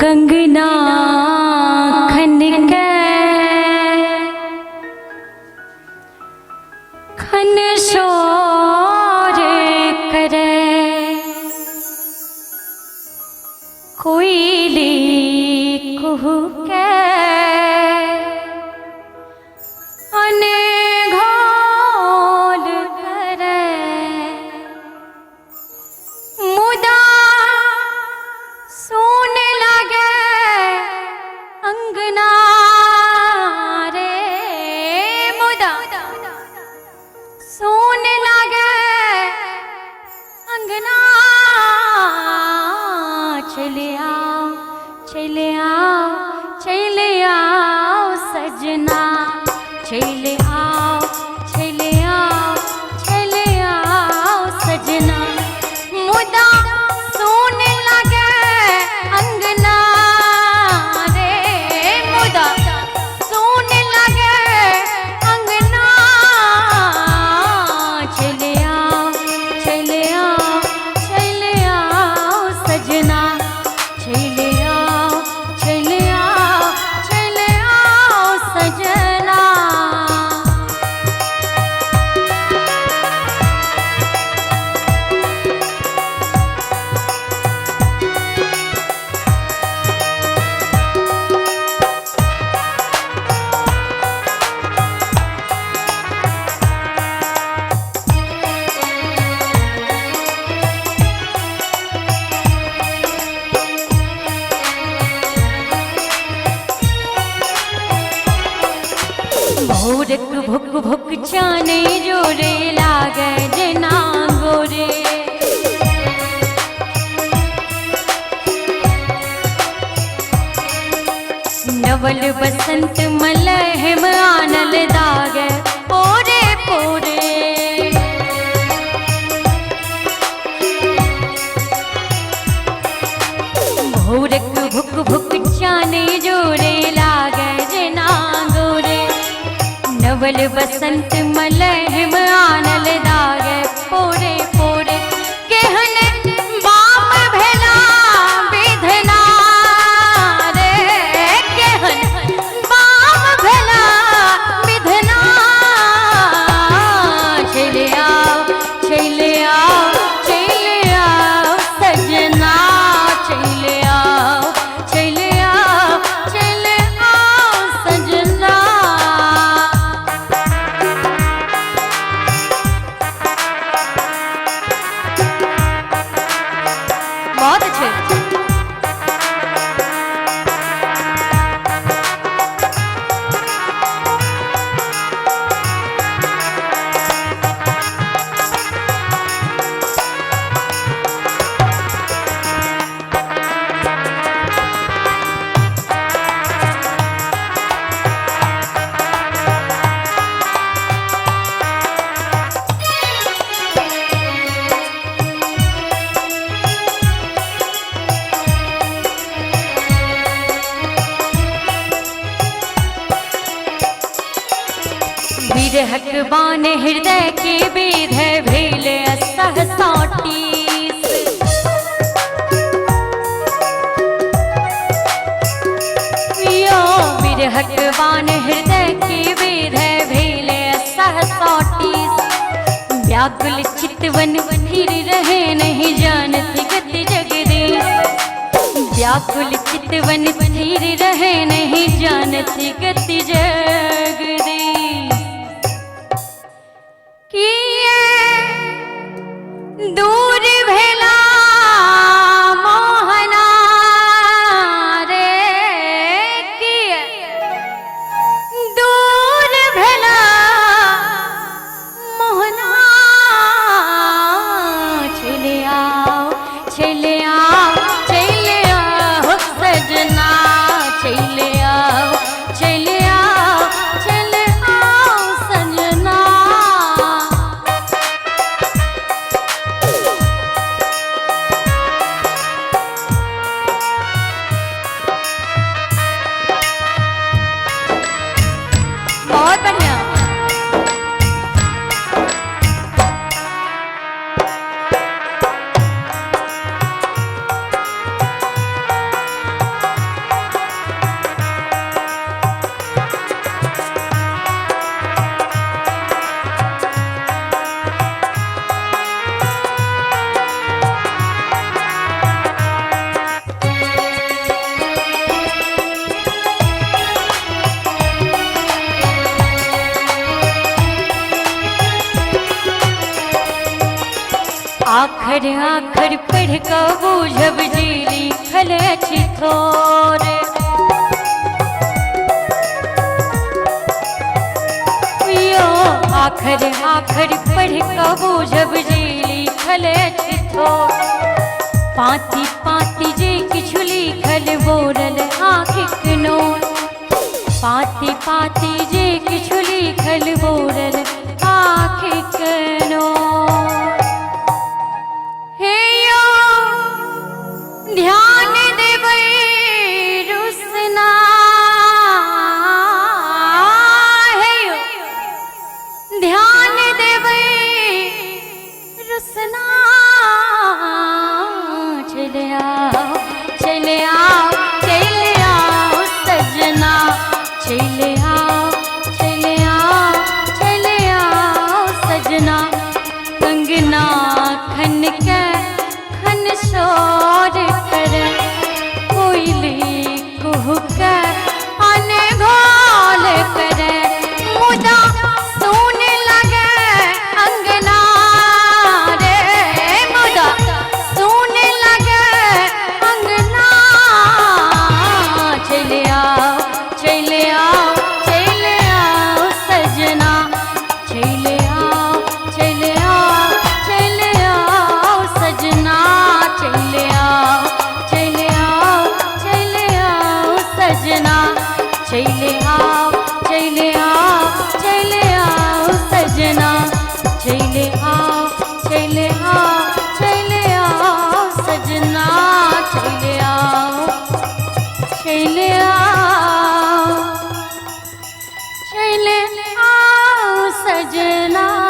कंगना खनके खन शोर करे कोयली कुहुके अनघोल करे मुदा सुन लगे अंगना रे मुदा सुन लगे अंगना चले आओ चले आओ चले आओ सजना चले आओ चले आओ चले आओ सजना मुदा सुन लगे अंगना रे मुदा सुन लगे अंगना चले आओ चले आओ चले आओ सजना चले आओ चले आओ चले आओ सजना। भोरक भुक भुक चाने जोरे लागे जना गोरे नवल बसंत मलहम आनल दागे पोरे पोरे भोरक भुक भुक चाने जोरे लागे जना गोरे नवल बसंत मलहम आनल दागे पोरे पोरे केहन बाम भेला विधना रे केहन बाम भेला विधना चले आओ चले आओ चले आओ सजना चले आओ चले आओ चले आओ सजना। बहुत अच्छे। विरहक बान हृदय के वेद है भेल सहसा टीस यो विरहक बान हृदय के वेद है भेल सहसा टीस व्याकुल चितवन फिर रहे नहीं जानती गति जगदीश व्याकुल चितवन फिर रहे नहीं जानती गति जगदीश दूर भेला मोहना रे किए दूर भेला मोहना चले आओ चले आओ चले आओ सजना चले आओ चले आओ चले आओ सजना। आखर आखर पढ़ क बूझब जी लिखल अछि थोर। आखर आखर पढ़ क बूझब जी लिखल अछि थोर। पाती पाती जे किछु लिखल बोरल आँखिक नोर। पाती पाती जे किछु लिखल बोरल आँखिक नोर। हे यो ध्यान देबै रुसना, हे यो ध्यान देबै रुसना। चले आओ चले आओ चले आओ सजना, चले आओ चले आओ चले आओ सजना। कंगना खन के खन शोर करे, कोयली कुहुक अनघोल करे। मुदा सुन लगे अंगना रे, मुदा सुन लगे अंगना। चले आओ चले आओ चले आओ सजना, चले आओ चले आओ चले आओ सजना। चले आओ चले आओ चले आओ सजना, चले आओ चले आओ चले आओ सजना। चले आओ चले आओ चले आओ सजना, चले आओ चले आओ चले आओ सजना।